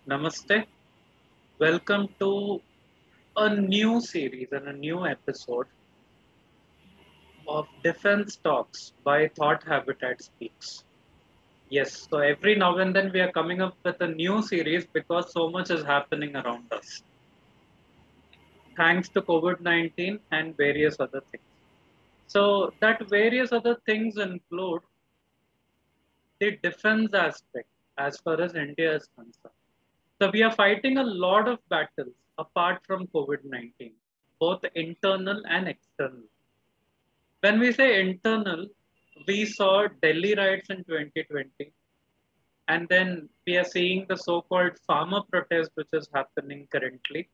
Namaste. Welcome to a new series and a new episode of Defense Talks by Thought Habitat Speaks. Yes, so every now and then we are coming up with a new series because so much is happening around us, thanks to COVID 19 and various other things. So, that various other things include the defense aspect as far as India is concerned. So, we are fighting a lot of battles apart from COVID 19, both internal and external. When we say internal, we saw Delhi riots in 2020, and then we are seeing the so-called farmer protest, which is happening currently.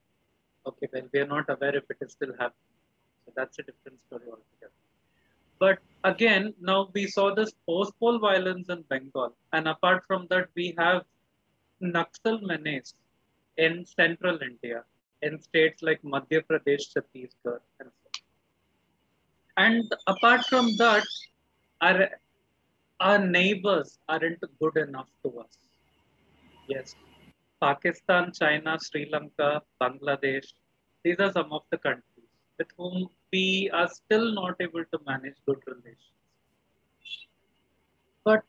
Okay, well, we are not aware if it is still happening. So that's a different story altogether. But again, now we saw this post-poll violence in Bengal, and apart from that, we have Naxal menace in central India, in states like Madhya Pradesh, Chhattisgarh, and so. And apart from that, our our neighbors aren't good enough to us. Yes, Pakistan, China, Sri Lanka, Bangladesh, these are some of the countries with whom we are still not able to manage good relations. But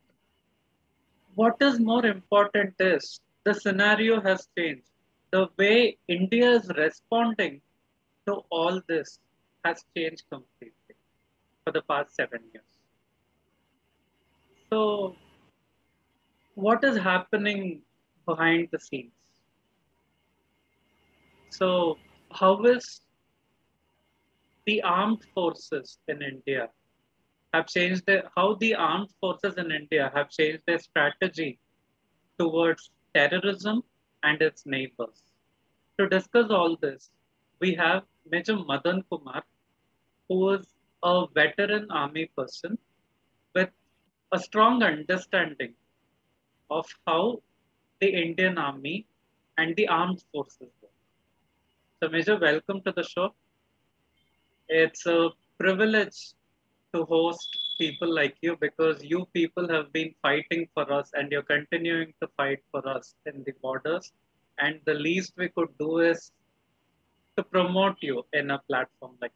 what is more important is the scenario has changed. The way India is responding to all this has changed completely for the past 7 years. So, what is happening behind the scenes? So, how is the armed forces in India how the armed forces in India have changed their strategy towards terrorism and its neighbors? To discuss all this, we have Major Madan Kumar, who is a veteran army person with a strong understanding of how the Indian army and the armed forces work. So, Major, welcome to the show. It's a privilege to host people like you because you people have been fighting for us and you're continuing to fight for us in the borders. And the least we could do is to promote you in a platform like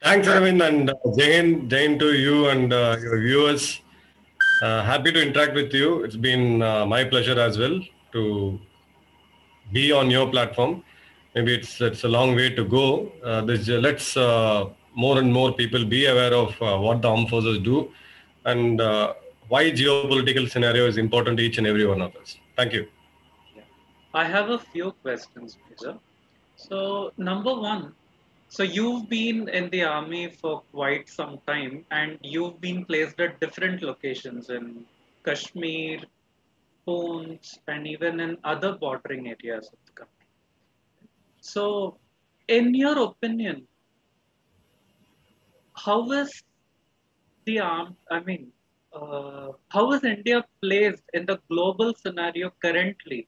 Thanks, Arvind, and Jain to you and your viewers. Happy to interact with you. It's been my pleasure as well to be on your platform. Maybe it's a long way to go. Let's more and more people be aware of what the armed forces do and why geopolitical scenario is important to each and every one of us. Thank you. this. Yeah. I have a few questions, Major. So, number one, so you've been in the army for quite some time and you've been placed at different locations in Kashmir, Poonch, and even in other bordering areas of the country. So, in your opinion, how is how is India placed in the global scenario currently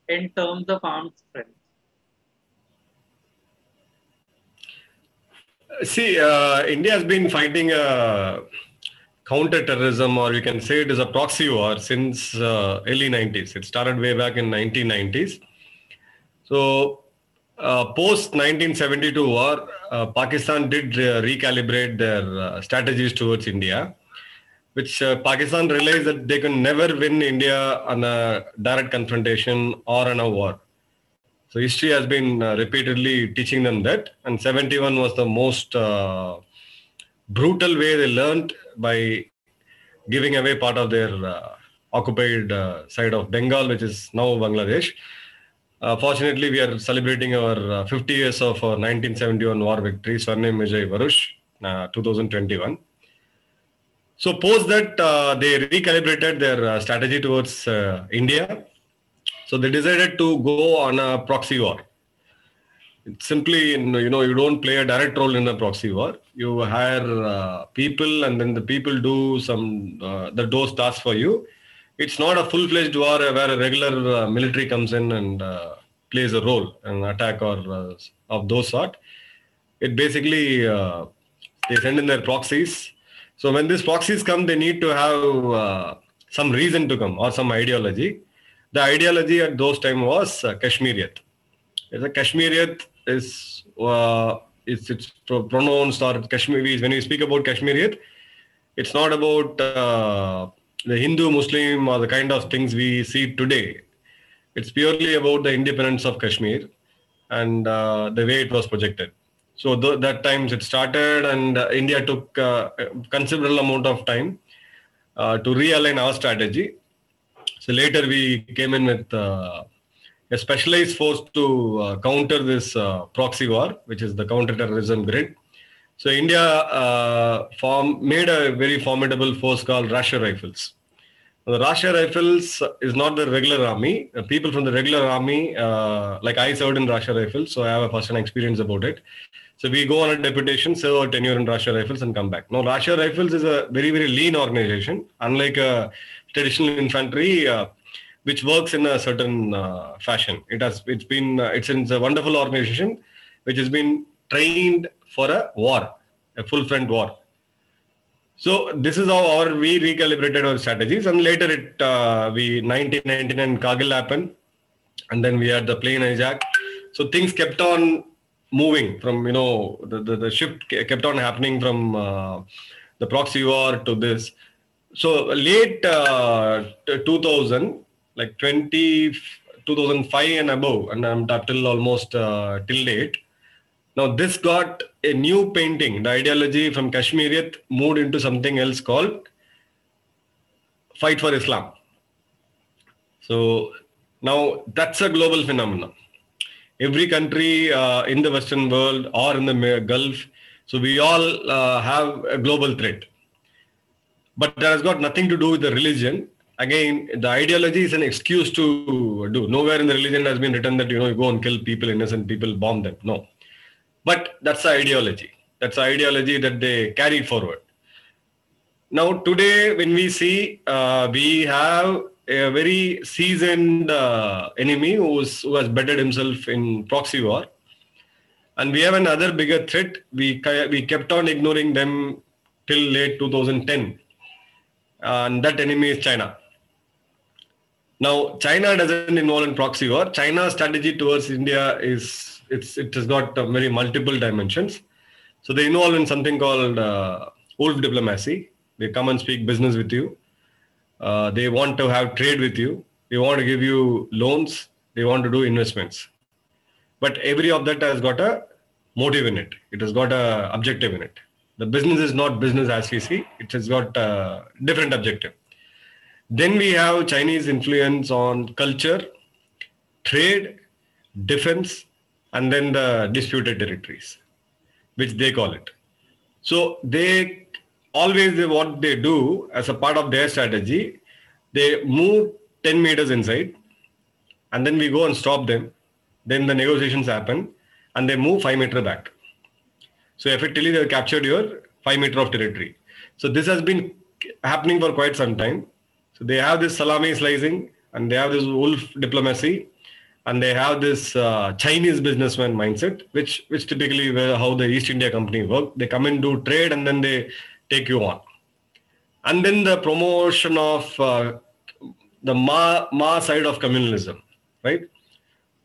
in terms of armed strength? See, India has been fighting counter-terrorism, or you can say it is a proxy war since early 90s. It started way back in 1990s. So, post 1972 war, Pakistan did recalibrate their strategies towards India, which Pakistan realized that they can never win India on a direct confrontation or on a war. So history has been repeatedly teaching them that, and 71 was the most brutal way they learned by giving away part of their occupied side of Bengal, which is now Bangladesh. Fortunately, we are celebrating our 50 years of our 1971 war victory, Swarnim Vijay Varush, 2021. So post that, they recalibrated their strategy towards India. So they decided to go on a proxy war. It's simply, you don't play a direct role in a proxy war. You hire people, and then the people do those tasks for you. It's not a full-fledged war where a regular military comes in and plays a role, an attack or of those sort. It basically, they send in their proxies. So when these proxies come, they need to have some reason to come or some ideology. The ideology at those time was Kashmiriyat. The Kashmiriyat is it's pronounced or Kashmiri. When we speak about Kashmiriyat, it's not about the Hindu, Muslim, or the kind of things we see today. It's purely about the independence of Kashmir and the way it was projected. So that times it started, and India took a considerable amount of time to realign our strategy. So later we came in with a specialized force to counter this proxy war, which is the counter-terrorism grid. So India made a very formidable force called Rashtriya Rifles. The Rashtriya Rifles is not the regular army. People from the regular army, like I served in Rashtriya Rifles, so I have a first-hand experience about it. So we go on a deputation, serve our tenure in Rashtriya Rifles, and come back. Now, Rashtriya Rifles is a very, very lean organization, unlike a traditional infantry, which works in a certain fashion. It's a wonderful organization which has been trained for a war, a full front war. So this is how we recalibrated our strategies, and later 1999 Kargil happened, and then we had the plane hijack. So things kept on moving from, the shift kept on happening from the proxy war to this. So late 2000, like 2005 and above, and I'm till almost till date. Now this got a new painting. The ideology from Kashmiriyat moved into something else called Fight for Islam. So now that's a global phenomenon. Every country in the Western world or in the Gulf, so we all have a global threat. But that has got nothing to do with the religion. Again, the ideology is an excuse to do. Nowhere in the religion has been written that, you go and kill people, innocent people, bomb them. No. But that's the ideology. That's the ideology that they carry forward. Now, today, when we see, we have a very seasoned enemy who has bedded himself in proxy war. And we have another bigger threat. We kept on ignoring them till late 2010. And that enemy is China. Now, China doesn't involve in proxy war. China's strategy towards India it has got very multiple dimensions. So they involve in something called wolf diplomacy. They come and speak business with you. They want to have trade with you. They want to give you loans. They want to do investments. But every of that has got a motive in it. It has got a objective in it. The business is not business as we see. It has got a different objective. Then we have Chinese influence on culture, trade, defense, and then the disputed territories, which they call it. So what they do as a part of their strategy, they move 10 meters inside, and then we go and stop them. Then the negotiations happen, and they move 5 meters back. So effectively, they have captured your 5 meters of territory. So this has been happening for quite some time. So they have this salami slicing, and they have this wolf diplomacy, and they have this Chinese businessman mindset, which typically how the East India Company work. They come and do trade, and then they take you on. And then the promotion of the Ma side of communalism, right?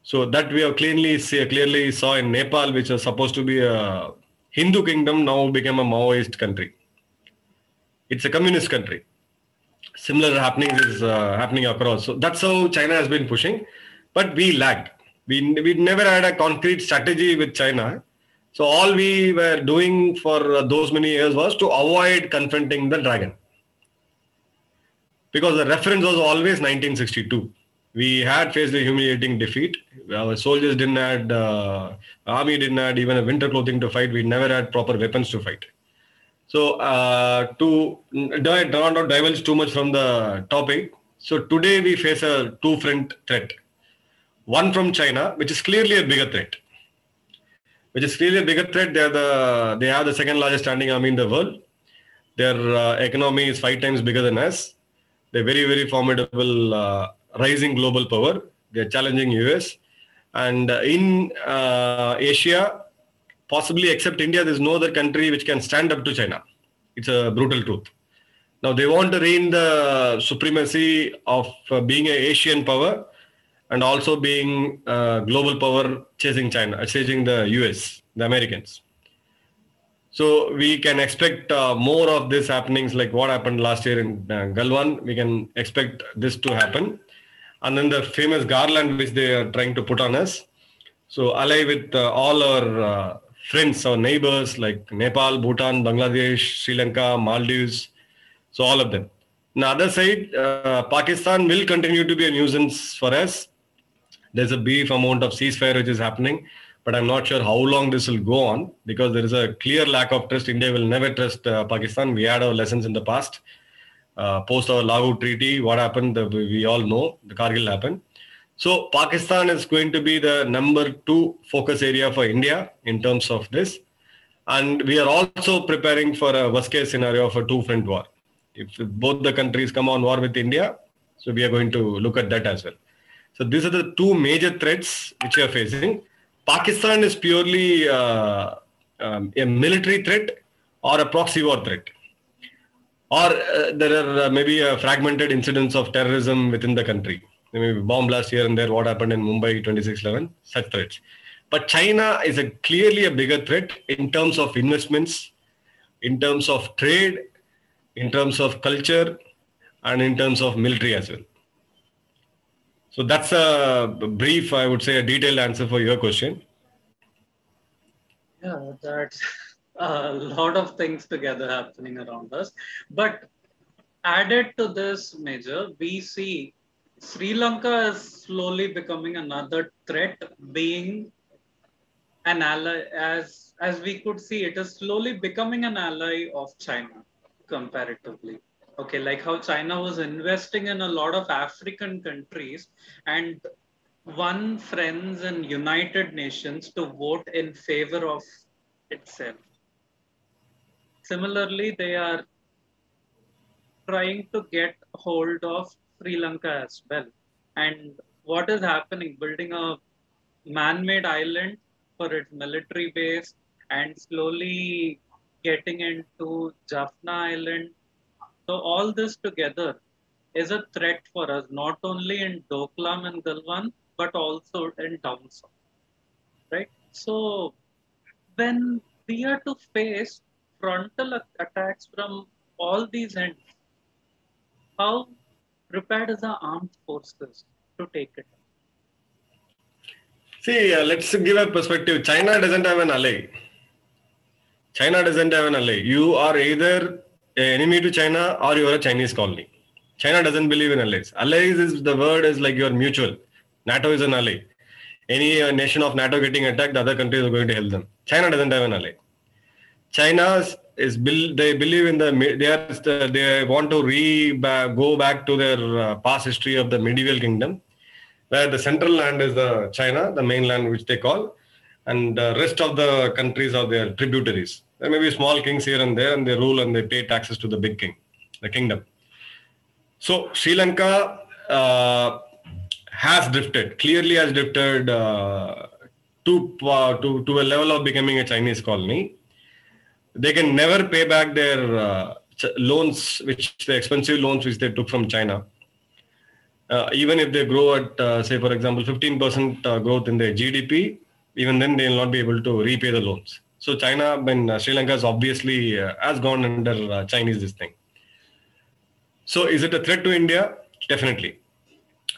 So that we have clearly saw in Nepal, which was supposed to be a Hindu kingdom, now became a Maoist country. It's a communist country. Similar happenings is happening across. So that's how China has been pushing, but we lagged. We never had a concrete strategy with China. So all we were doing for those many years was to avoid confronting the dragon. Because the reference was always 1962. We had faced a humiliating defeat. Our soldiers didn't have, army didn't have even a winter clothing to fight. We never had proper weapons to fight. So to not divulge too much from the topic, so today we face a two-front threat. One from China, which is clearly a bigger threat. They have the second largest standing army in the world. Their economy is 5 times bigger than us. They're very, very formidable, rising global power. They're challenging US. And in Asia, possibly except India, there's no other country which can stand up to China. It's a brutal truth. Now they want to reign the supremacy of being an Asian power and also being a global power chasing China, chasing the US, the Americans. So we can expect more of this happenings like what happened last year in Galwan. We can expect this to happen. And then the famous garland which they are trying to put on us. So ally with all our friends, our neighbors like Nepal, Bhutan, Bangladesh, Sri Lanka, Maldives. So all of them. On the other side, Pakistan will continue to be a nuisance for us. There's a brief amount of ceasefire which is happening, but I'm not sure how long this will go on because there is a clear lack of trust. India will never trust Pakistan. We had our lessons in the past. Post our Lahore Treaty, what happened, we all know, the Kargil happened. So Pakistan is going to be the number 2 focus area for India in terms of this. And we are also preparing for a worst case scenario of a 2-front war. If both the countries come on war with India, so we are going to look at that as well. So these are the 2 major threats which we are facing. Pakistan is purely a military threat or a proxy war threat. Or there are maybe fragmented incidents of terrorism within the country. Maybe bomb blast here and there, what happened in Mumbai 26/11, such threats. But China is clearly a bigger threat in terms of investments, in terms of trade, in terms of culture, and in terms of military as well. So that's a brief, I would say, a detailed answer for your question. Yeah, that's a lot of things together happening around us. But added to this, Major, we see Sri Lanka is slowly becoming another threat, being an ally, as we could see, it is slowly becoming an ally of China comparatively. Okay, like how China was investing in a lot of African countries and won friends in United Nations to vote in favor of itself. Similarly, they are trying to get hold of Sri Lanka as well. And what is happening? Building a man-made island for its military base and slowly getting into Jaffna Island. So all this together is a threat for us, not only in Doklam and Galwan, but also in down south, right? So when we are to face frontal attacks from all these ends, how prepared is the armed forces to take it? See, let's give a perspective. China doesn't have an ally. China doesn't have an ally. You are either an enemy to China or you are a Chinese colony. China doesn't believe in allies. Allies is the word is like your mutual. NATO is an ally. Any nation of NATO getting attacked, the other countries are going to help them. China doesn't have an ally. China is they believe in they want to go back to their past history of the medieval kingdom, where the central land is the China, the mainland which they call, and the rest of the countries are their tributaries. There may be small kings here and there, and they rule and they pay taxes to the big king, the kingdom. So Sri Lanka clearly has drifted to a level of becoming a Chinese colony. They can never pay back their loans, the expensive loans which they took from China. Even if they grow at, say, for example, 15% growth in their GDP, even then they will not be able to repay the loans. So Sri Lanka is obviously has gone under Chinese this thing. So is it a threat to India? Definitely.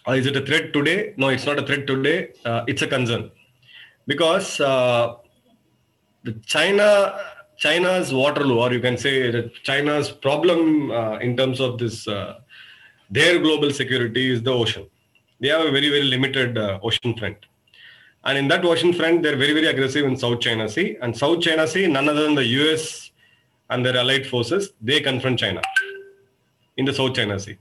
Is it a threat today? No, it's not a threat today. It's a concern. Because China's Waterloo, or you can say that China's problem in terms of this, their global security is the ocean. They have a very, very limited ocean front. And in that ocean front, they're very, very aggressive in South China Sea. And South China Sea, none other than the US and their allied forces, they confront China in the South China Sea.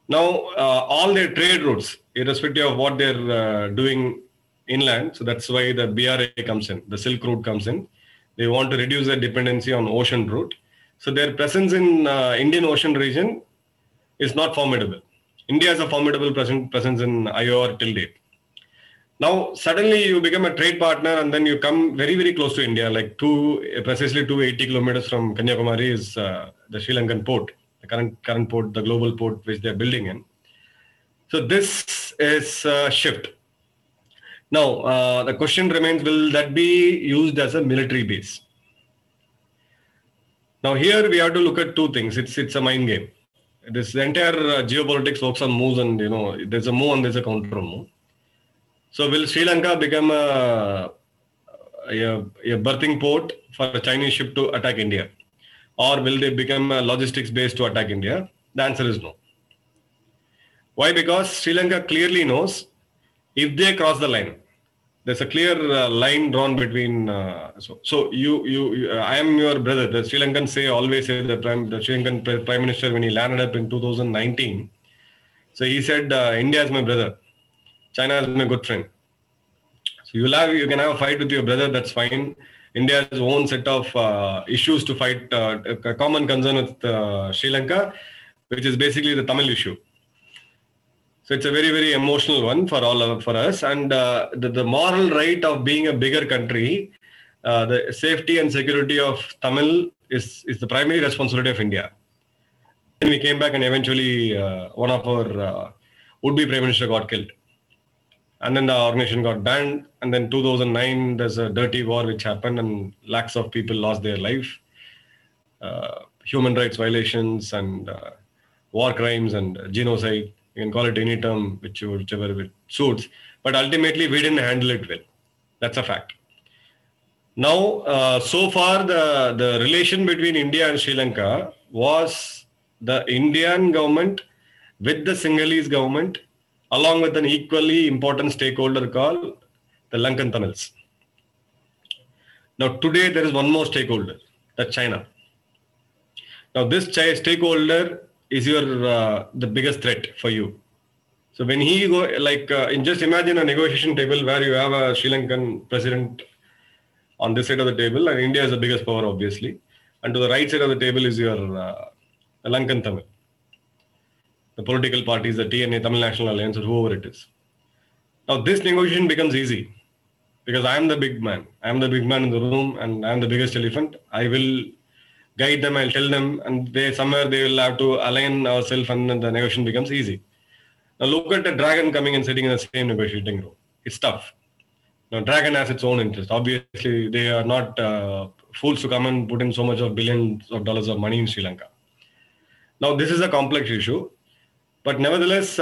Now, all their trade routes, irrespective of what they're doing inland, so that's why the BRI comes in, the Silk Route comes in. They want to reduce their dependency on ocean route. So their presence in Indian Ocean region is not formidable. India has a formidable presence in IOR till date. Now, suddenly you become a trade partner and then you come very, very close to India, like precisely 280 kilometers from Kanyakumari is the Sri Lankan port. the current port, the global port which they're building in. So this is a shift. Now, the question remains, will that be used as a military base? Now, here we have to look at two things. It's a mind game. This entire geopolitics works on moves, and there's a move and there's a counter move. So will Sri Lanka become a berthing port for a Chinese ship to attack India? Or will they become a logistics base to attack India? The answer is no. Why? Because Sri Lanka clearly knows if they cross the line, there's a clear line drawn between. So you, I am your brother. The Sri Lankans always say the Sri Lankan Prime Minister, when he landed up in 2019, so he said, India is my brother, China is my good friend. So you can have a fight with your brother, that's fine. India has own set of issues to fight, a common concern with Sri Lanka, which is basically the Tamil issue. So it's a very, very emotional one for us. And the moral right of being a bigger country, the safety and security of Tamil is the primary responsibility of India. Then we came back and eventually one of our would-be Prime Minister got killed. And then the organization got banned. And then 2009, there's a dirty war which happened and lakhs of people lost their life. Human rights violations and war crimes and genocide. You can call it any term whichever it suits. But ultimately, we didn't handle it well. That's a fact. Now, so far, the relation between India and Sri Lanka was the Indian government with the Sinhalese government, along with an equally important stakeholder called the Lankan Tamils. Now, today, there is one more stakeholder, that's China. Now, this stakeholder is the biggest threat for you. So when he just imagine a negotiation table where you have a Sri Lankan president on this side of the table, and India is the biggest power, obviously. And to the right side of the table is your Lankan Tamil. The political parties, the TNA, Tamil National Alliance, or whoever it is. Now, this negotiation becomes easy because I am the big man. I am the big man in the room and I am the biggest elephant. I will guide them, I'll tell them, and somewhere they will have to align ourselves, and then the negotiation becomes easy. Now look at the dragon coming and sitting in the same negotiating room. It's tough. Now dragon has its own interest. Obviously, they are not fools to come and put in so much of billions of dollars of money in Sri Lanka. Now this is a complex issue, but nevertheless,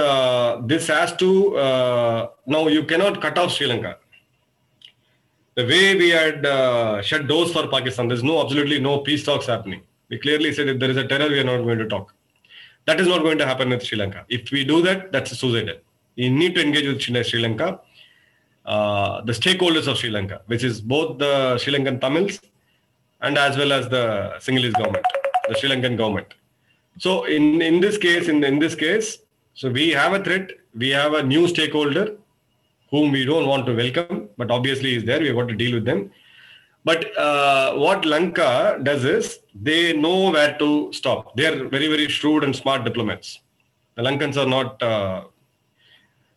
this has to, now you cannot cut off Sri Lanka. The way we had shut doors for Pakistan, there's absolutely no peace talks happening. We clearly said if there is a terror, we are not going to talk. That is not going to happen with Sri Lanka. If we do that, that's suicidal. We need to engage with Sri Lanka, the stakeholders of Sri Lanka, which is both the Sri Lankan Tamils and as well as the Sinhalese government, the Sri Lankan government. So in this case, so we have a threat. We have a new stakeholder whom we don't want to welcome, but obviously is there. We have got to deal with them. But what Lanka does is they know where to stop. They are very, very shrewd and smart diplomats. The Lankans are not.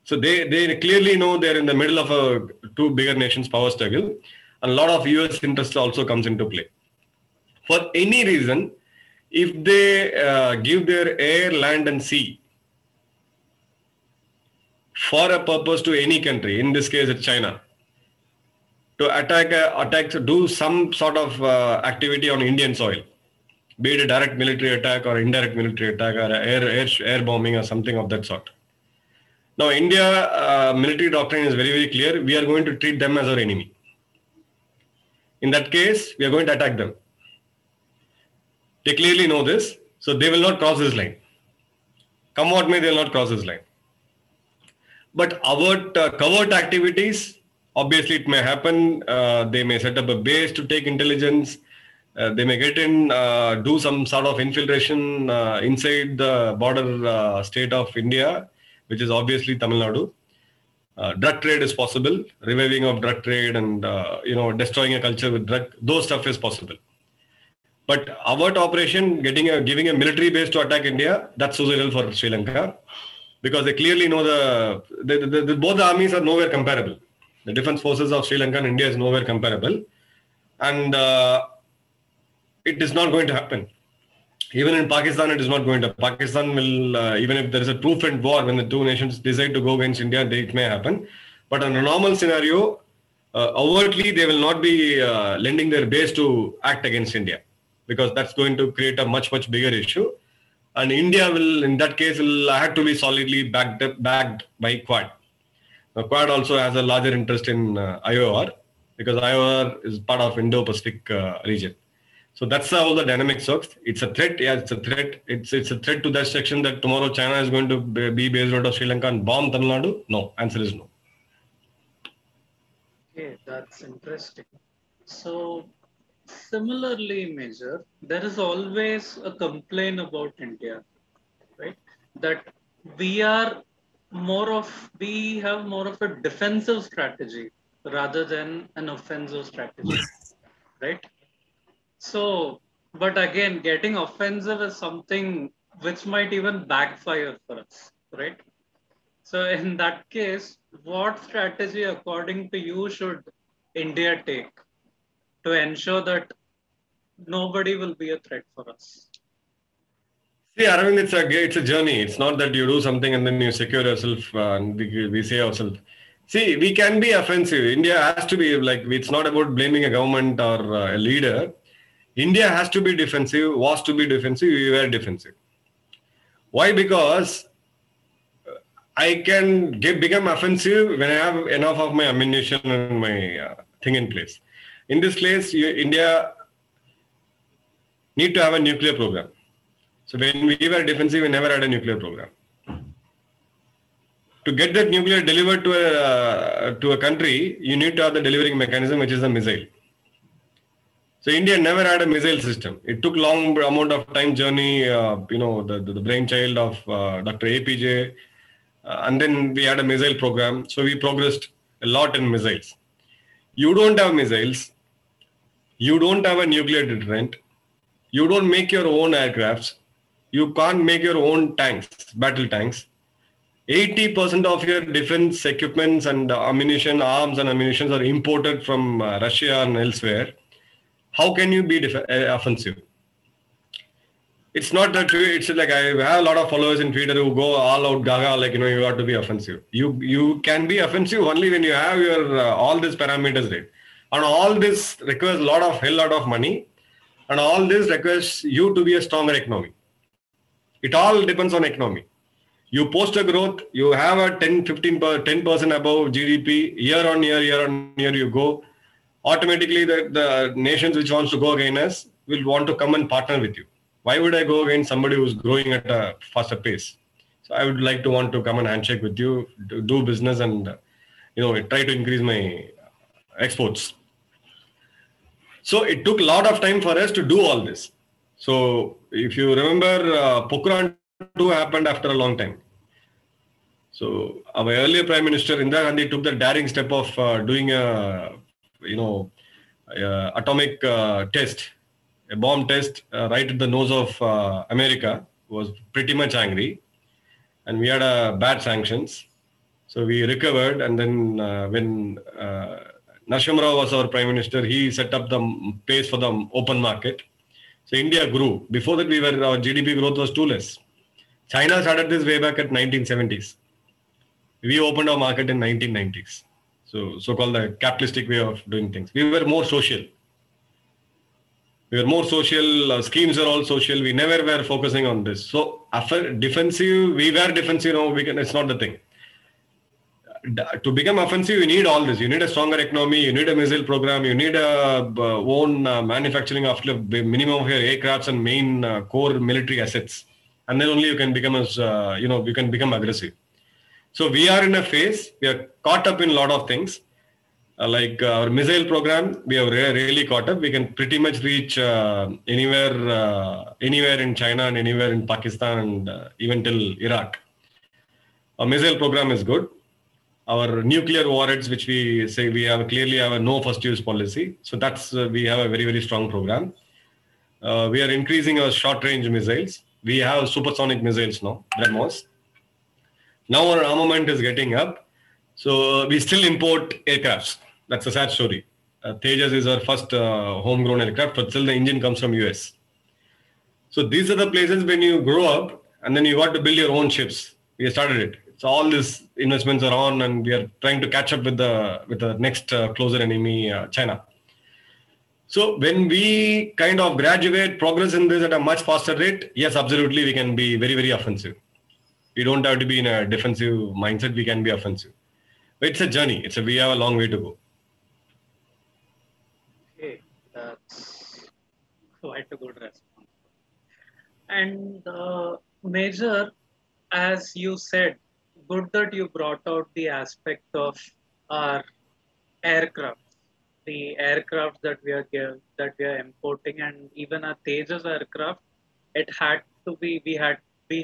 So they clearly know they're in the middle of two bigger nations' power struggle. And a lot of US interest also comes into play. For any reason, if they give their air, land, and sea for a purpose to any country, in this case it's China, to attack, do some sort of activity on Indian soil, be it a direct military attack or indirect military attack or air bombing or something of that sort. Now, India military doctrine is very, very clear. We are going to treat them as our enemy. In that case, we are going to attack them. They clearly know this, so they will not cross this line. Come what may, they will not cross this line. But covert activities, obviously it may happen. They may set up a base to take intelligence. They may get in, do some sort of infiltration inside the border state of India, which is obviously Tamil Nadu. Drug trade is possible. Reviving of drug trade and destroying a culture with drug, those stuff is possible. But avert operation, giving a military base to attack India, that's suicidal for Sri Lanka, because they clearly know both the armies are nowhere comparable. The defense forces of Sri Lanka and India is nowhere comparable, and it is not going to happen. Even in Pakistan, it is not going to. Pakistan will, even if there is a two-front war, when the two nations decide to go against India, it may happen. But in a normal scenario, overtly, they will not be lending their base to act against India, because that's going to create a much, much bigger issue. And India will, in that case, will have to be solidly backed by Quad. Now, Quad also has a larger interest in IOR, because IOR is part of Indo-Pacific region. So that's how the dynamics works. It's a threat. Yeah, it's a threat. It's a threat to that section that tomorrow China is going to be based out of Sri Lanka and bomb Tamil Nadu. No, answer is no. Okay, that's interesting. So similarly, Major, there is always a complaint about India, right? That we are we have more of a defensive strategy rather than an offensive strategy, right? So, but again, getting offensive is something which might even backfire for us, right? So, in that case, what strategy, according to you, should India take to ensure that nobody will be a threat for us? See, Aravind, it's a journey. It's not that you do something and then you secure yourself and we say ourselves. See, we can be offensive. India has to be like, it's not about blaming a government or a leader. India has to be defensive, was to be defensive, we were defensive. Why? Because I can become offensive when I have enough of my ammunition and my thing in place. In this case, India need to have a nuclear program. So when we were defensive, we never had a nuclear program. To get that nuclear delivered to a country, you need to have the delivering mechanism, which is a missile. So India never had a missile system. It took long amount of time journey, the brainchild of Dr. APJ, and then we had a missile program. So we progressed a lot in missiles. You don't have missiles. You don't have a nuclear deterrent. You don't make your own aircrafts. You can't make your own tanks, battle tanks. 80% of your defense equipments and ammunition, arms and ammunition are imported from Russia and elsewhere. How can you be offensive? It's not that it's like I have a lot of followers in Twitter who go all out gaga, like, you have to be offensive. You can be offensive only when you have your all these parameters right. And all this requires hell lot of money. And all this requires you to be a stronger economy. It all depends on economy. You post a growth, you have a 10% above GDP, year on year you go. Automatically the nations which wants to go against us will want to come and partner with you. Why would I go against somebody who's growing at a faster pace? So I would like to want to come and handshake with you, do business and try to increase my exports. So it took a lot of time for us to do all this. So if you remember, Pokhran 2 happened after a long time. So our earlier Prime Minister Indira Gandhi took the daring step of doing a atomic test, a bomb test right at the nose of America. Was pretty much angry, and we had bad sanctions. So we recovered, and then when Narasimha Rao was our Prime Minister, he set up the pace for the open market. So India grew. Before that, our GDP growth was too less. China started this way back at 1970s. We opened our market in 1990s. So-called the capitalistic way of doing things. We were more social. Schemes are all social. We never were focusing on this. So after defensive, we were defensive. It's not the thing. To become offensive, you need all this. You need a stronger economy. You need a missile program. You need a own manufacturing of the minimum of your aircrafts and main core military assets, and then only you can become you can become aggressive. So we are in a phase. We are caught up in a lot of things. Like our missile program, we have really caught up. We can pretty much reach anywhere in China and anywhere in Pakistan and even till Iraq. Our missile program is good. Our nuclear warheads, which we say we clearly have a no first use policy. So that's we have a very, very strong program. We are increasing our short range missiles. We have supersonic missiles now, BrahMos. Now our armament is getting up. So we still import aircrafts. That's a sad story. Tejas is our first homegrown aircraft, but still the engine comes from US. So these are the places when you grow up and then you got to build your own ships. We started it. So all these investments are on, and we are trying to catch up with the next closer enemy, China. So when we kind of graduate, progress in this at a much faster rate, yes, absolutely, we can be very, very offensive. We don't have to be in a defensive mindset. We can be offensive. But it's a journey. We have a long way to go. Okay, that's quite a good response. And Major, as you said, good that you brought out the aspect of our aircraft, the aircraft that that we are importing, and even our Tejas aircraft. It had to be we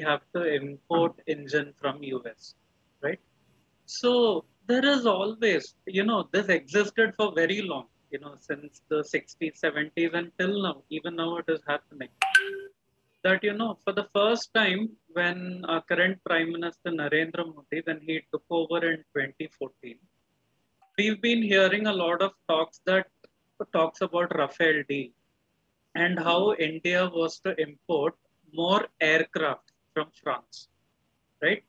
have to import engine from US, right? So there is always, this existed for very long, since the 60s, 70s until now. Even now it is happening. That, for the first time when our current Prime Minister Narendra Modi, when he took over in 2014, we've been hearing a lot of talks about Rafale deal and how India was to import more aircraft from France, right?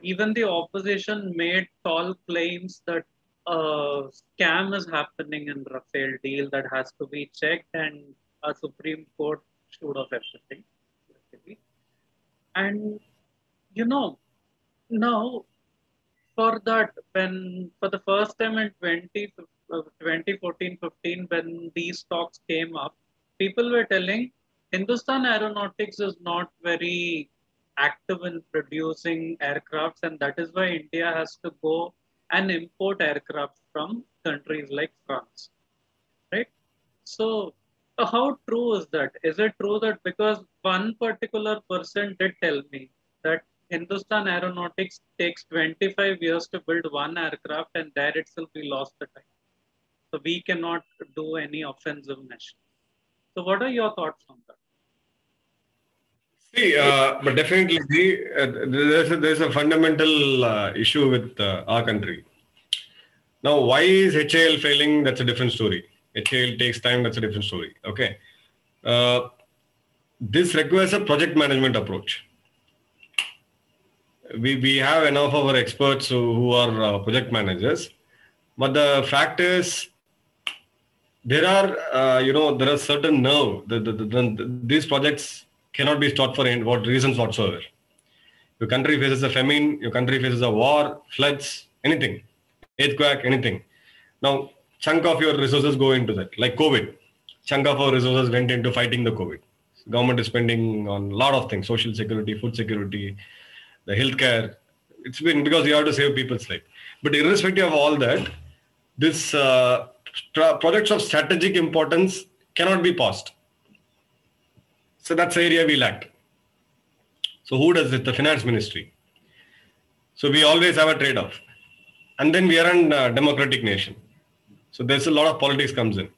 Even the opposition made tall claims that scam is happening in Rafale deal that has to be checked, and a Supreme Court should have everything. And you know, now for that, when for the first time in 2014-15, when these talks came up, people were telling Hindustan Aeronautics is not very active in producing aircrafts, and that is why India has to go and import aircraft from countries like France, right? So, how true is that? Is it true that because one particular person did tell me that Hindustan Aeronautics takes 25 years to build one aircraft, and there itself we lost the time. So, we cannot do any offensive measure. So, what are your thoughts on that? See, but definitely, there's a fundamental issue with our country. Now, why is HAL failing? That's a different story. HAL takes time. That's a different story. Okay. This requires a project management approach. We have enough of our experts who are project managers, but the fact is there are certain nerve. These projects cannot be stopped for what reasons whatsoever. Your country faces a famine, your country faces a war, floods, anything, earthquake, anything. Now, chunk of your resources go into that, like COVID. Chunk of our resources went into fighting the COVID. Government is spending on a lot of things, social security, food security, the healthcare. It's been because you have to save people's life. But irrespective of all that, this projects of strategic importance cannot be paused. So that's the area we lacked. So who does it? The finance ministry. So we always have a trade-off. And then we are a democratic nation. So there's a lot of politics comes in.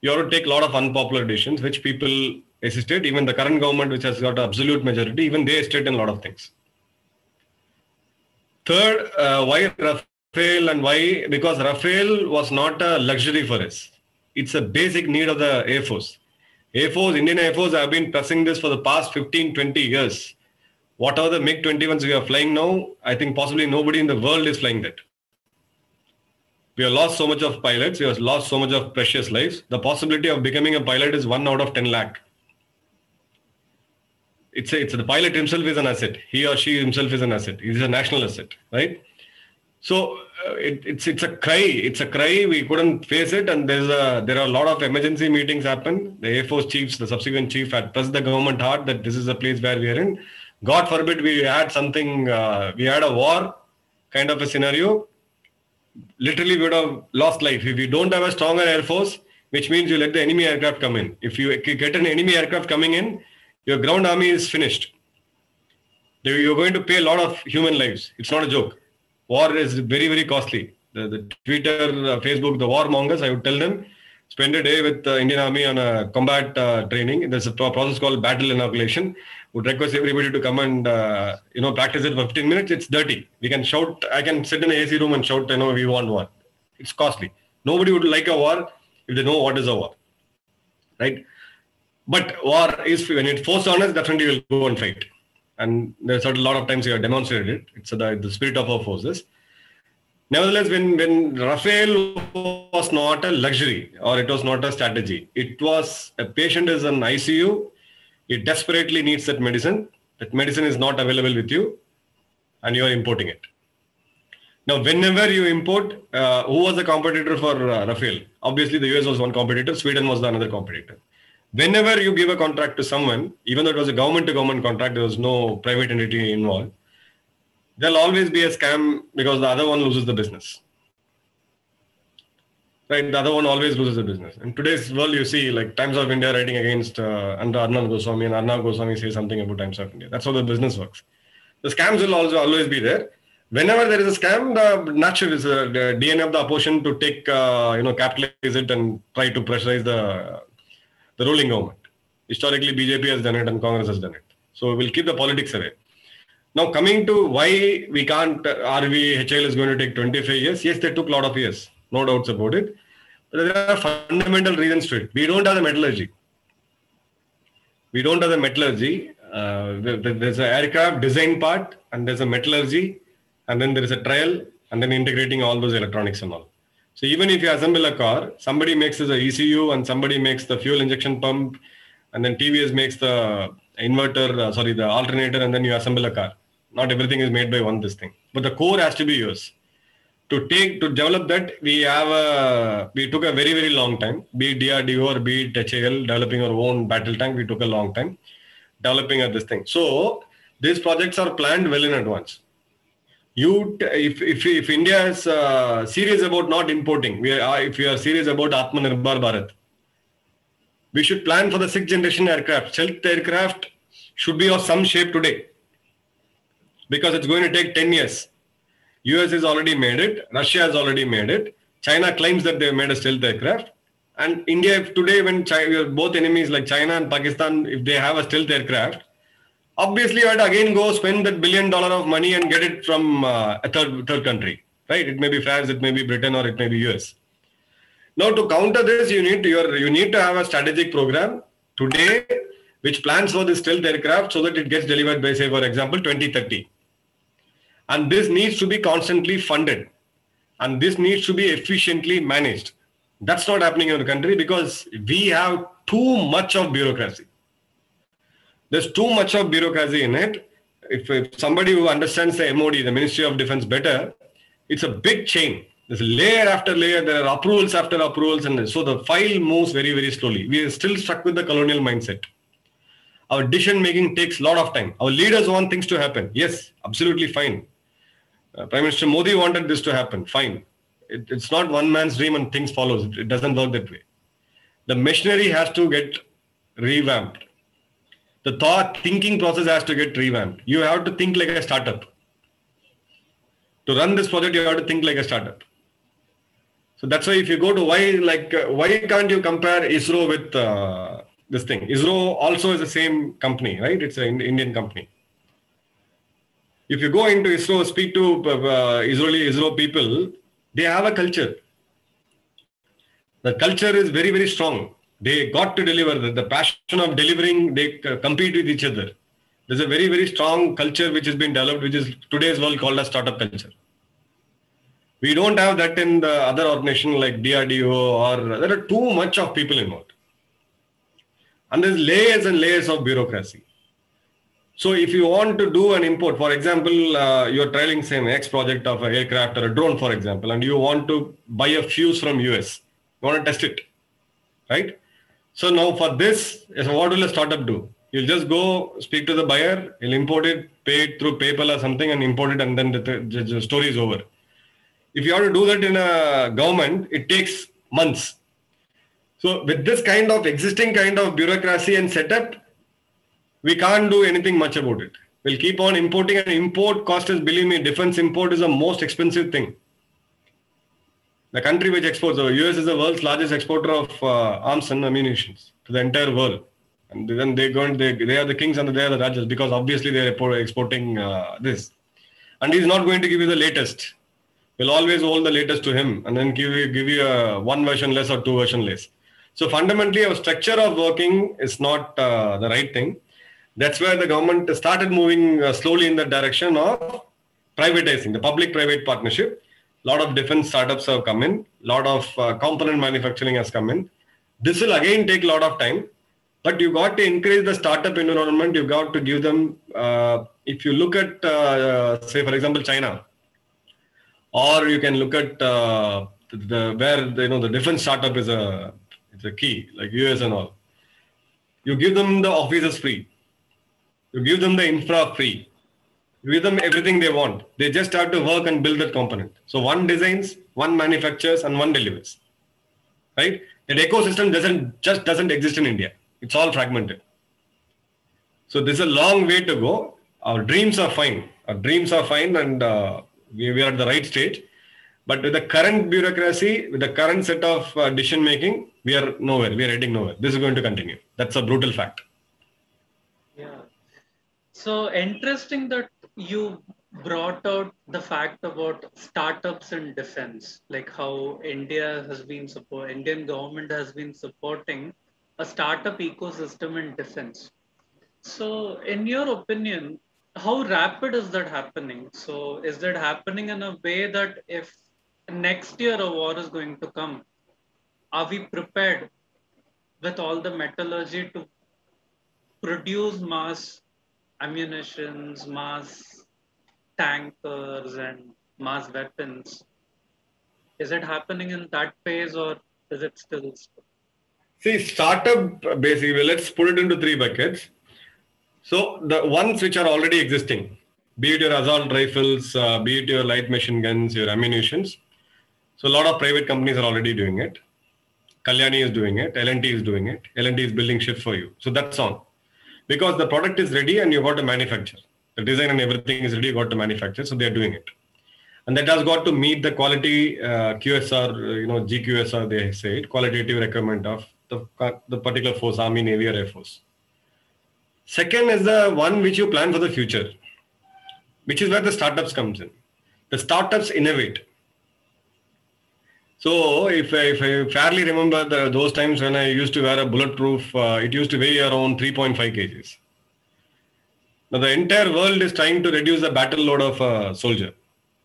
You have to take a lot of unpopular decisions, which people hesitate. Even the current government, which has got absolute majority, even they hesitate in a lot of things. Third, why Rafale and why? Because Rafale was not a luxury for us. It's a basic need of the Air Force. Indian Air Force have been pressing this for the past 15, 20 years. Whatever the MiG-21s we are flying now, I think possibly nobody in the world is flying that. We have lost so much of pilots. We have lost so much of precious lives. The possibility of becoming a pilot is 1 out of 10 lakh. It's the pilot himself is an asset. He or she himself is an asset. He is a national asset, right? So it's a cry. It's a cry. We couldn't face it, and there are a lot of emergency meetings happen. The Air Force chiefs, the subsequent chief, had pressed the government hard that this is the place where we are in. God forbid we had something. We had a war kind of a scenario. Literally, we would have lost life. If you don't have a stronger Air Force, which means you let the enemy aircraft come in. If you get an enemy aircraft coming in, your ground army is finished. You're going to pay a lot of human lives. It's not a joke. War is very, very costly. The Twitter, Facebook, the warmongers, I would tell them, spend a day with the Indian Army on a combat training. There's a process called battle inoculation. Would request everybody to come and practice it for 15 minutes. It's dirty. We can shout. I can sit in an AC room and shout. We want war. It's costly. Nobody would like a war if they know what is a war, right? But war is, when it's forced on us, definitely we'll go and fight. And there's a lot of times we have demonstrated it. It's the spirit of our forces. Nevertheless, when Rafael was not a luxury or it was not a strategy, it was a patient is in ICU, he desperately needs that medicine. That medicine is not available with you, and you are importing it. Now, whenever you import, who was the competitor for Rafael? Obviously, the US was one competitor, Sweden was the another competitor. Whenever you give a contract to someone, even though it was a government-to-government contract, there was no private entity involved, there'll always be a scam because the other one loses the business. Right, the other one always loses the business. In today's world, you see like Times of India writing against under Arnab Goswami, and Arnab Goswami says something about Times of India. That's how the business works. The scams will also always be there. Whenever there is a scam, the natural is the DNA of the opposition to take, capitalize it and try to pressurize the ruling government. Historically, BJP has done it and Congress has done it. So we'll keep the politics away. Now, coming to why we can't, HAL is going to take 25 years. Yes, they took a lot of years. No doubts about it. But there are fundamental reasons to it. We don't have the metallurgy. There's an aircraft design part, and there's a metallurgy, and then there is a trial, and then integrating all those electronics and all. So even if you assemble a car, somebody makes the ECU, and somebody makes the fuel injection pump, and then TVS makes the inverter, the alternator, and then you assemble a car. Not everything is made by this thing. But the core has to be yours. To develop that, we took a very, very long time. Be it DRDO or be it HAL, developing our own battle tank, we took a long time developing this thing. So these projects are planned well in advance. If India is serious about not importing, if we are serious about Atmanirbhar Bharat, we should plan for the 6th generation aircraft. Stealth aircraft should be of some shape today, because it's going to take 10 years. US has already made it. Russia has already made it. China claims that they've made a stealth aircraft. And India today, when both enemies like China and Pakistan, if they have a stealth aircraft, obviously you have to again go spend that $1 billion of money and get it from a third country, right? It may be France, it may be Britain, or it may be US. Now, to counter this, you need to have a strategic program today which plans for the stealth aircraft so that it gets delivered by, say, for example, 2030. And this needs to be constantly funded. And this needs to be efficiently managed. That's not happening in the country because we have too much of bureaucracy. There's too much of bureaucracy in it. If somebody who understands the MOD, the Ministry of Defense better, it's a big chain. There's layer after layer, there are approvals after approvals, and so the file moves very, very slowly. We are still stuck with the colonial mindset. Our decision making takes a lot of time. Our leaders want things to happen. Yes, absolutely fine. Prime Minister Modi wanted this to happen. Fine. It's not one man's dream and things follows. It doesn't work that way. The machinery has to get revamped. The thinking process has to get revamped. You have to think like a startup. To run this project, you have to think like a startup. So that's why if you go to why can't you compare ISRO with this thing? ISRO also is the same company, right? It's an Indian company. If you go into ISRO, speak to ISRO people, they have a culture. The culture is very, very strong. They got to deliver. The passion of delivering, they compete with each other. There's a very, very strong culture which has been developed, which is today's world called a startup culture. We don't have that in the other organization like DRDO, or there are too much of people involved. And there's layers and layers of bureaucracy. So if you want to do an import, for example, you're trialing some X project of an aircraft or a drone, for example, and you want to buy a fuse from US. You want to test it, right? So now for this, what will a startup do? You'll just go speak to the buyer, he'll import it, pay it through PayPal or something and import it, and then the story is over. If you have to do that in a government, it takes months. So with this kind of existing kind of bureaucracy and setup, we can't do anything much about it. We'll keep on importing, and import cost is, believe me, defense import is the most expensive thing. The country which exports, the US is the world's largest exporter of arms and ammunition to the entire world. And then they are the kings and they are the rajas, because obviously they are exporting this. And he's not going to give you the latest. We'll always hold the latest to him and then give you one version less or two version less. So fundamentally, our structure of working is not the right thing. That's where the government started moving slowly in the direction of privatizing, the public-private partnership. A lot of defense startups have come in. A lot of component manufacturing has come in. This will again take a lot of time, but you got to encourage the startup environment. You got to give them. If you look at, say, for example, China, or you can look at where the defense startup is a key, like US and all. You give them the offices free. You give them the infra free. You give them everything they want. They just have to work and build that component. So one designs, one manufactures, and one delivers. Right? That ecosystem doesn't exist in India. It's all fragmented. So this is a long way to go. Our dreams are fine. Our dreams are fine, and we are at the right stage. But with the current bureaucracy, with the current set of decision making, we are nowhere. We are heading nowhere. This is going to continue. That's a brutal fact. Yeah. So interesting that you brought out the fact about startups in defense, like how Indian government has been supporting a startup ecosystem in defense. So in your opinion, how rapid is that happening? So is that happening in a way that if next year a war is going to come, are we prepared with all the metallurgy to produce mass ammunitions, mass tankers, and mass weapons? Is it happening in that phase, or is it still? See, startup, basically, let's put it into three buckets. So the ones which are already existing, be it your assault rifles, be it your light machine guns, your ammunitions. So a lot of private companies are already doing it. Kalyani is doing it. L&T is doing it. L&T is building ships for you. So that's on. Because the product is ready and you got to manufacture. The design and everything is ready, you got to manufacture. So they're doing it. And that has got to meet the quality QSR, GQSR, they say it, qualitative requirement of the particular force, Army, Navy, or Air Force. Second is the one which you plan for the future, which is where the startups comes in. The startups innovate. So if I fairly remember those times when I used to wear a bulletproof, it used to weigh around 3.5 kgs. Now the entire world is trying to reduce the battle load of a soldier.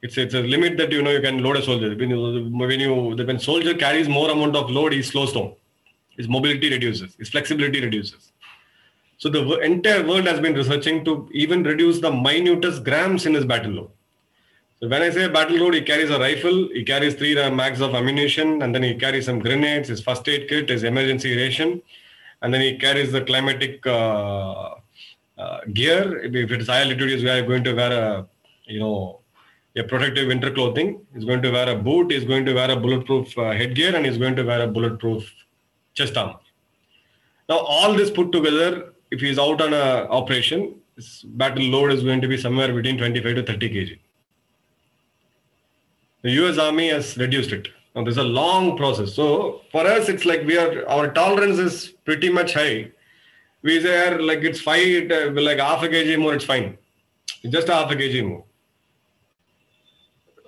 It's a limit that you can load a soldier. When soldier carries more amount of load, he slows down. His mobility reduces. His flexibility reduces. So the entire world has been researching to even reduce the minutest grams in his battle load. So when I say battle load, he carries a rifle, he carries 3 mags of ammunition, and then he carries some grenades, his first aid kit, his emergency ration, and then he carries the climatic gear. If it's high altitude, he's going to wear a protective winter clothing. He's going to wear a boot. He's going to wear a bulletproof headgear, and he's going to wear a bulletproof chest armor. Now, all this put together, if he's out on an operation, his battle load is going to be somewhere between 25 to 30 kg. The US Army has reduced it. Now, there's a long process. So, for us, it's like our tolerance is pretty much high. We say, like, it's fine, like half a kg more, it's fine. It's just a half a kg more.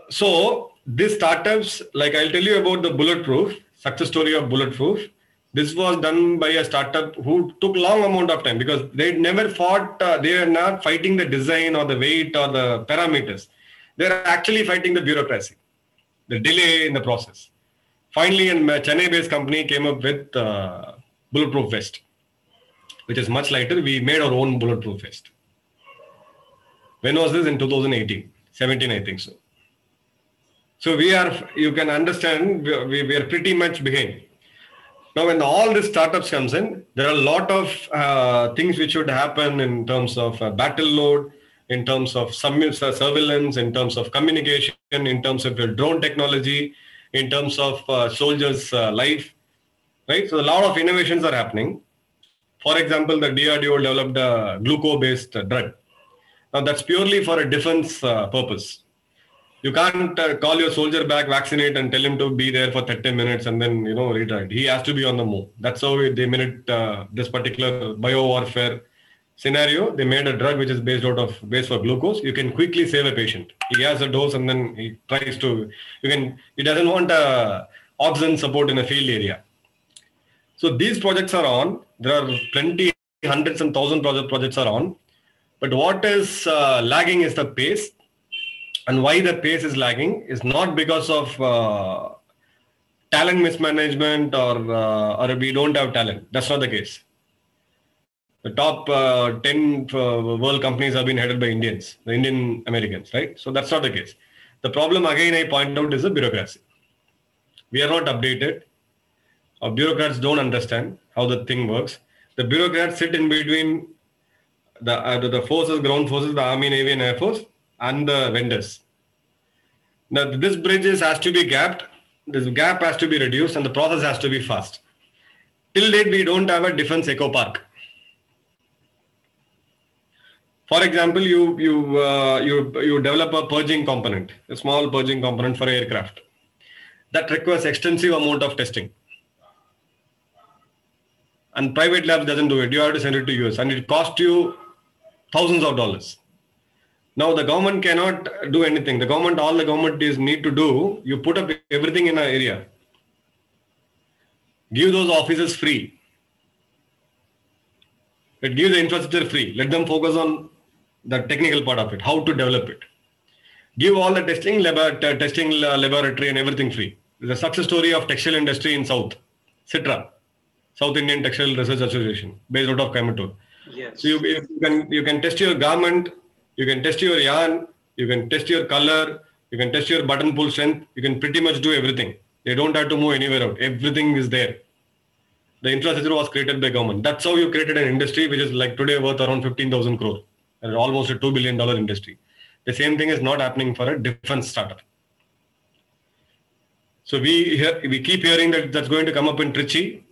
So, these startups, like I'll tell you about the bulletproof, success story of bulletproof. This was done by a startup who took long amount of time because they never fought, they are not fighting the design or the weight or the parameters. They're actually fighting the bureaucracy, the delay in the process. Finally, a Chennai-based company came up with bulletproof vest, which is much lighter. We made our own bulletproof vest. When was this? In 2018, 17, I think so. So you can understand, we are pretty much behind. Now, when all these startups comes in, there are a lot of things which should happen in terms of battle load, in terms of surveillance, in terms of communication, in terms of your drone technology, in terms of soldiers' life, right? So a lot of innovations are happening. For example, the DRDO developed a glucose-based drug. Now, that's purely for a defense purpose. You can't call your soldier back, vaccinate, and tell him to be there for 30 minutes and then, retire. He has to be on the move. That's how they made it, this particular biowarfare scenario. They made a drug which is based for glucose. You can quickly save a patient. He has a dose and then he tries to, he doesn't want oxygen support in a field area. So these projects are on. There are plenty, hundreds and thousands projects are on. But what is lagging is the pace. And why the pace is lagging is not because of talent mismanagement or we don't have talent. That's not the case. The top 10 world companies have been headed by Indians, the Indian Americans, right? So that's not the case. The problem, again, I point out, is the bureaucracy. We are not updated. Our bureaucrats don't understand how the thing works. The bureaucrats sit in between the forces, ground forces, the Army, Navy, and Air Force, and the vendors. Now, this bridge has to be gapped. This gap has to be reduced, and the process has to be fast. Till date, we don't have a defense eco park. For example, you develop a purging component, a small purging component for aircraft. That requires extensive amount of testing. And private labs doesn't do it. You have to send it to US, and it costs you thousands of dollars. Now the government cannot do anything. All the government need to do, you put up everything in an area. Give those offices free. Give the infrastructure free. Let them focus on the technical part of it, how to develop it. Give all the testing laboratory and everything free. There's a success story of textile industry in South, CITRA, South Indian Textile Research Association, based out of Coimbatore. Yes. So you can test your garment, you can test your yarn, you can test your color, you can test your button pull strength, you can pretty much do everything. They don't have to move anywhere out. Everything is there. The infrastructure was created by government. That's how you created an industry which is like today worth around 15,000 crore, and almost a $2 billion industry. The same thing is not happening for a defense startup. So we keep hearing that that's going to come up in Trichy,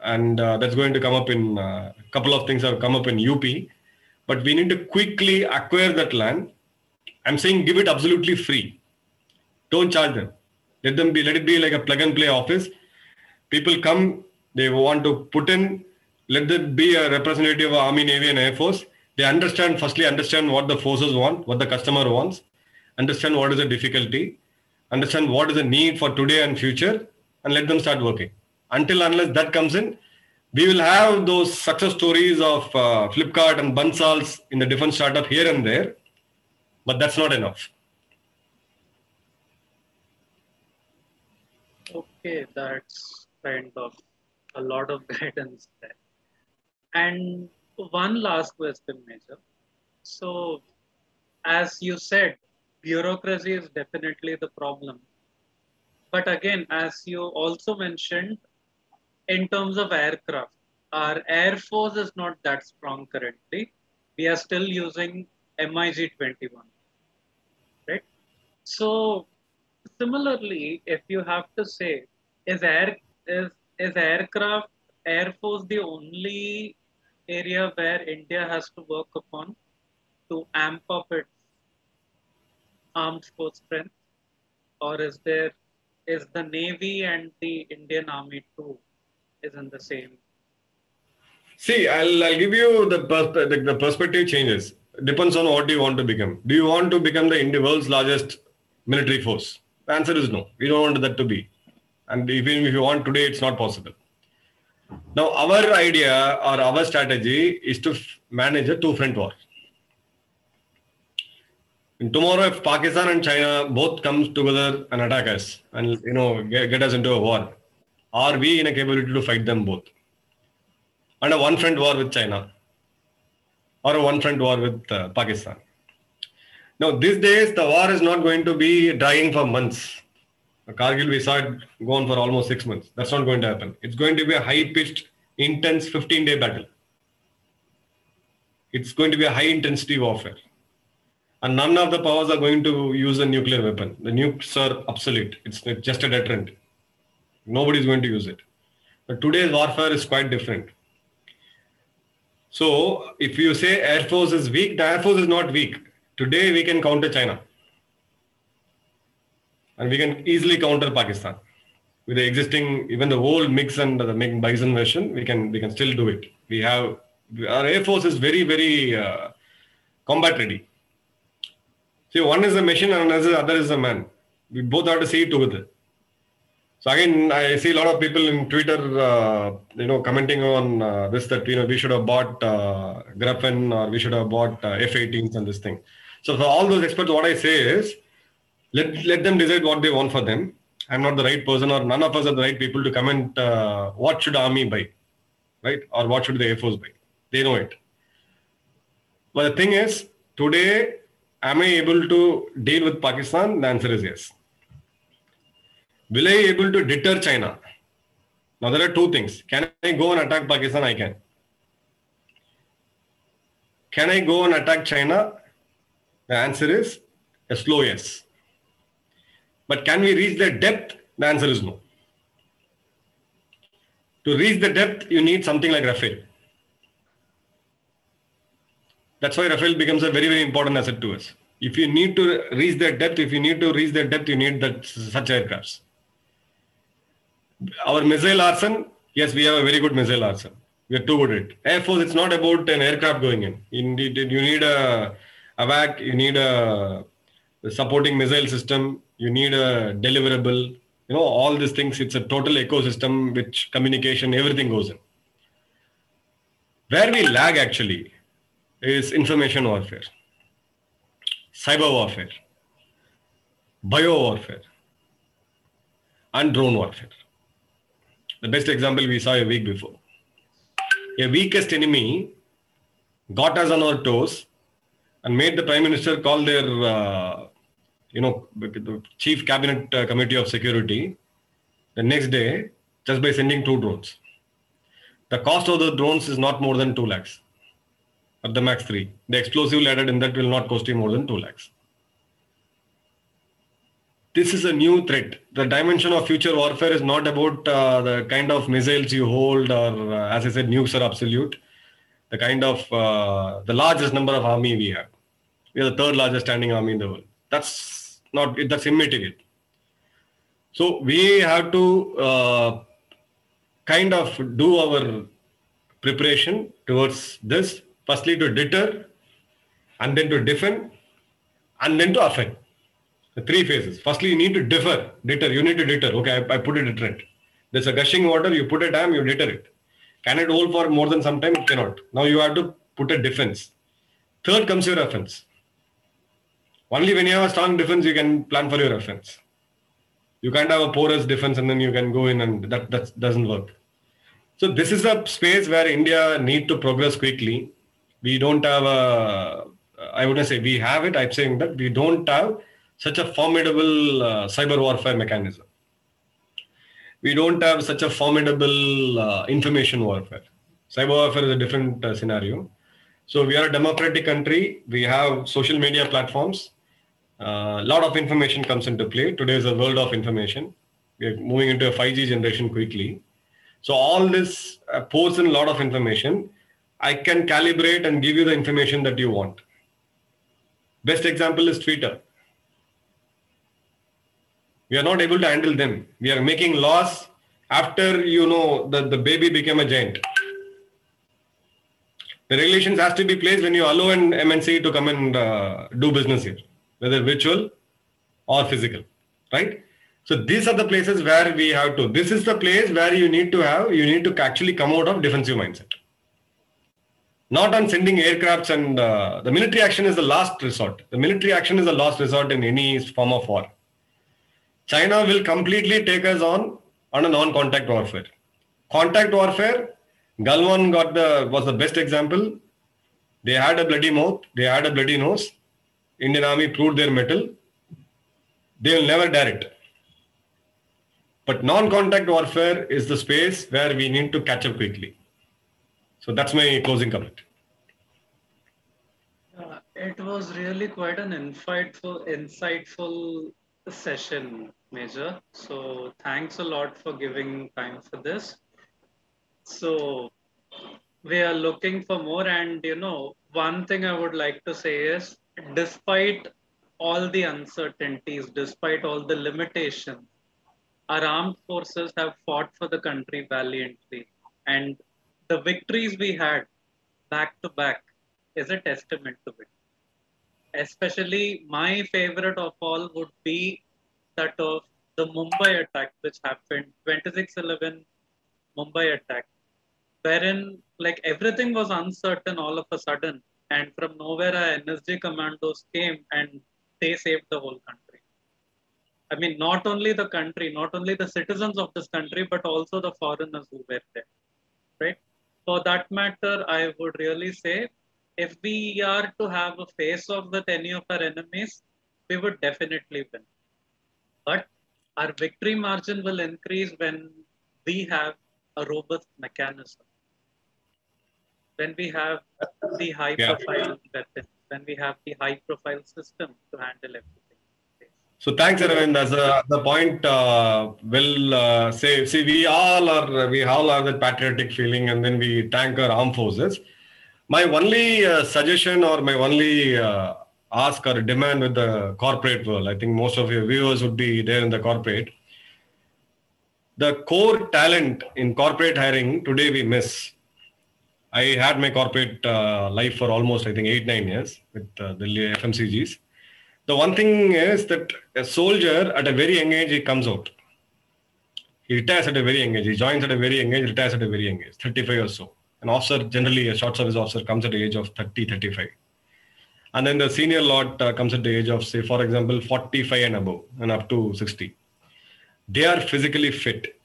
and that's going to come up in a couple of things have come up in UP. But we need to quickly acquire that land. I'm saying give it absolutely free. Don't charge them. Let it be like a plug and play office. People come, they want to put in, let them be a representative of Army, Navy, and Air Force. They firstly understand what the forces want, what the customer wants, understand what is the difficulty, understand what is the need for today and future, and let them start working. Unless that comes in, we will have those success stories of Flipkart and Bansals in the defense startup here and there, but that's not enough. Okay, that's kind of a lot of guidance there. And one last question, Major. So, as you said, bureaucracy is definitely the problem. But again, as you also mentioned, in terms of aircraft, our Air Force is not that strong currently. We are still using MiG-21, right? So, similarly, if you have to say, is aircraft Air Force the only area where India has to work upon to amp up its armed force strength, or is the Navy and the Indian Army too is in the same? See, I'll give you the perspective changes. Depends on what you want to become. Do you want to become the world's largest military force? The answer is no. We don't want that to be. And even if you want today, it's not possible. Now, our idea or our strategy is to manage a two-front war. And tomorrow, if Pakistan and China both come together and attack us and get us into a war, are we in a capability to fight them both? And a one-front war with China or a one-front war with Pakistan. Now, these days, the war is not going to be dragging for months. Kargil, we saw it go on for almost 6 months. That's not going to happen. It's going to be a high-pitched, intense 15-day battle. It's going to be a high-intensity warfare. And none of the powers are going to use a nuclear weapon. The nukes are obsolete. It's just a deterrent. Nobody is going to use it. But today's warfare is quite different. So if you say Air Force is weak, the Air Force is not weak. Today we can counter China. And we can easily counter Pakistan. With the existing, even the old mix and the Bison version, we can still do it. Our Air Force is very, very combat ready. See, one is a machine and the other is a man. We both have to see it together. So again, I see a lot of people in Twitter, commenting on this, that we should have bought Gripen, or we should have bought F-18s and this thing. So for all those experts, what I say is, let them decide what they want for them. I'm not the right person, or none of us are the right people to comment what should army buy, right? Or what should the Air Force buy. They know it. But the thing is, today, am I able to deal with Pakistan? The answer is yes. Will I able to deter China? Now there are two things. Can I go and attack Pakistan? I can. Can I go and attack China? The answer is a slow yes. But can we reach the depth? The answer is no. To reach the depth, you need something like Rafale. That's why Rafale becomes a very, very important asset to us. If you need to reach that depth, you need such aircrafts. Our missile arsenal, yes, we have a very good missile arsenal. We are too good at it. Air Force, it's not about an aircraft going in. You need a AVAC, you need a supporting missile system, you need a deliverable, all these things. It's a total ecosystem which communication, everything goes in. Where we lag actually is information warfare, cyber warfare, bio warfare, and drone warfare. The best example we saw a week before. A weakest enemy got us on our toes and made the Prime Minister call their, the Chief Cabinet Committee of Security the next day just by sending 2 drones. The cost of the drones is not more than 2 lakhs. At the max 3. The explosive added in that will not cost you more than 2 lakhs. This is a new threat. The dimension of future warfare is not about the kind of missiles you hold, or as I said, nukes are absolute. The kind of the largest number of army we have. We are the 3rd largest standing army in the world. That's immaterial. So we have to kind of do our preparation towards this. Firstly, to deter, and then to defend, and then to offend. The 3 phases. Firstly, you need to deter. You need to deter. Okay, I put a deterrent. There's a gushing water, you put a dam, you deter it. Can it hold for more than some time? It cannot. Now you have to put a defense. 3rd comes your offense. Only when you have a strong defense, you can plan for your offense. You can't have a porous defense and then you can go in, and that doesn't work. So this is a space where India need to progress quickly. We don't have I wouldn't say we have it. I'm saying that we don't have such a formidable cyber warfare mechanism. We don't have such a formidable information warfare. Cyber warfare is a different scenario. So we are a democratic country. We have social media platforms. A lot of information comes into play. Today is a world of information. We are moving into a 5G generation quickly. So all this pours in a lot of information. I can calibrate and give you the information that you want. Best example is Twitter. We are not able to handle them. We are making laws after, the baby became a giant. The regulations has to be placed when you allow an MNC to come and do business here, whether virtual or physical, right? So these are the places where we have to. This is the place where you need to actually come out of defensive mindset. Not on sending aircrafts, and the military action is the last resort. The military action is the last resort in any form of war. China will completely take us on a non-contact warfare. Contact warfare, Galwan was the best example. They had a bloody mouth. They had a bloody nose. Indian Army proved their mettle. They will never dare it. But non-contact warfare is the space where we need to catch up quickly. So that's my closing comment. It was really quite an insightful session, Major. So thanks a lot for giving time for this. So we are looking for more, and one thing I would like to say is, despite all the uncertainties, despite all the limitations, our armed forces have fought for the country valiantly, and the victories we had back to back is a testament to it. Especially my favorite of all would be that of the Mumbai attack, which happened 26/11 Mumbai attack, wherein like everything was uncertain all of a sudden, and from nowhere our NSG commandos came and they saved the whole country. I mean, not only the country, not only the citizens of this country, but also the foreigners who were there, right? For that matter, I would really say if we are to have a face off with any of our enemies, we would definitely win. But our victory margin will increase when we have a robust mechanism, when we have the high Yeah. profile weapons, when we have the high profile system to handle everything. So thanks, Arvind. As the point, see, we all are that patriotic feeling, and then we thank our armed forces. My only suggestion or my only ask or demand with the corporate world, I think most of your viewers would be there in the corporate. The core talent in corporate hiring today we miss. I had my corporate life for almost, I think, 8-9 years with the FMCGs. The one thing is that a soldier at a very young age, he comes out. He retires at a very young age. He joins at a very young age, retires at a very young age, 35 or so. An officer, generally a short service officer, comes at the age of 30, 35. And then the senior lot comes at the age of, say, for example, 45 and above, and up to 60. They are physically fit.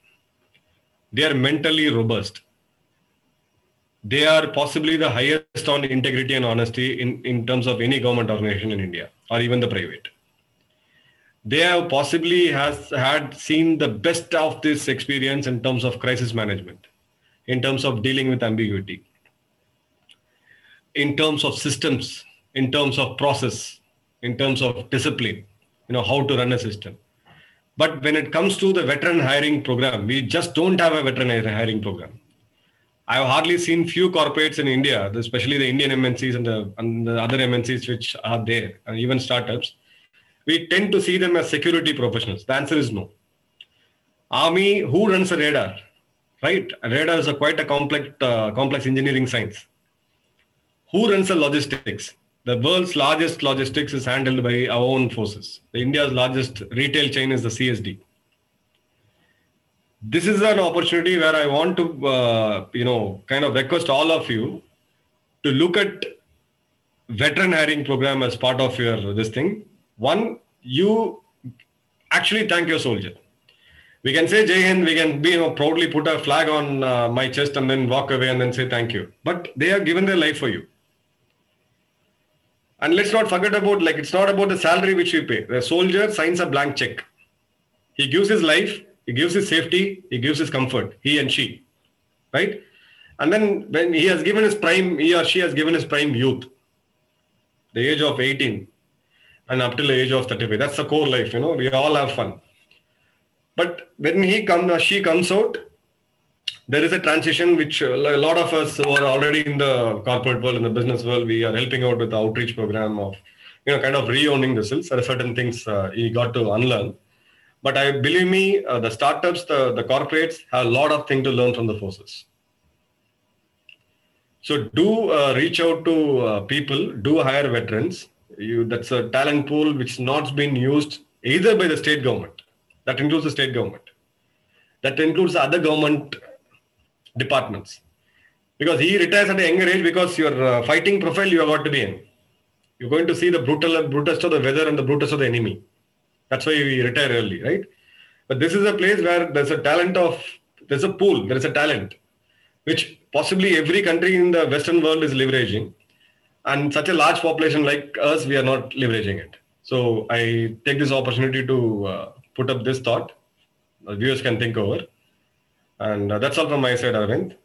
They are mentally robust. They are possibly the highest on integrity and honesty in terms of any government organization in India or even the private. They have possibly had seen the best of this experience in terms of crisis management, in terms of dealing with ambiguity, in terms of systems, in terms of process, in terms of discipline, how to run a system. But when it comes to the veteran hiring program, we just don't have a veteran hiring program. I've hardly seen few corporates in India, especially the Indian MNCs and the other MNCs which are there, and even startups. We tend to see them as security professionals. The answer is no. Army, who runs a radar? Right? A radar is quite a complex engineering science. Who runs the logistics? The world's largest logistics is handled by our own forces. India's largest retail chain is the CSD. This is an opportunity where I want to, kind of request all of you to look at veteran hiring program as part of your this thing. One, you actually thank your soldier. We can say Jai Hind, we can proudly put a flag on my chest and then walk away and then say thank you. But they have given their life for you. And let's not forget about, it's not about the salary which we pay. The soldier signs a blank check. He gives his life, he gives his safety, he gives his comfort, he and she, right? And then when he or she has given his prime youth, the age of 18 and up till the age of 35. That's the core life, we all have fun. But when she comes out, there is a transition which a lot of us who are already in the corporate world, in the business world, we are helping out with the outreach program of, kind of re-owning the skills. There are certain things you got to unlearn. But believe me, the startups, the corporates have a lot of things to learn from the forces. So do reach out to people, do hire veterans. That's a talent pool which not been used either by the state government. That includes the state government. That includes the other government departments. Because he retires at a younger age because your fighting profile you have got to be in. You're going to see the brutest of the weather and the brutest of the enemy. That's why we retire early, right? But this is a place where there's a pool, there is a talent, which possibly every country in the Western world is leveraging. And such a large population like us, we are not leveraging it. So I take this opportunity to put up this thought. The viewers can think over. And that's all from my side, Arvind.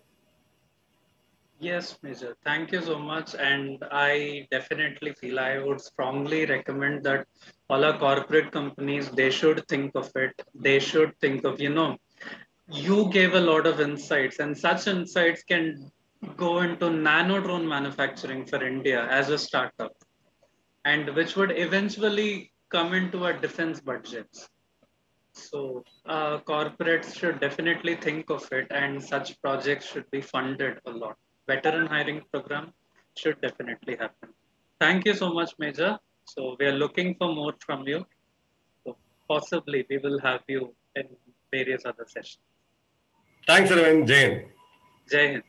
Yes, Major. Thank you so much. And I definitely feel I would strongly recommend that all our corporate companies, they should think of it. They should think of, you gave a lot of insights, and such insights can go into nano drone manufacturing for India as a startup, and which would eventually come into our defense budgets. So corporates should definitely think of it, and such projects should be funded a lot. Veteran hiring program should definitely happen. Thank you so much, Major. So we are looking for more from you. So possibly we will have you in various other sessions. Thanks, Arvind. Jain. Jai Hind.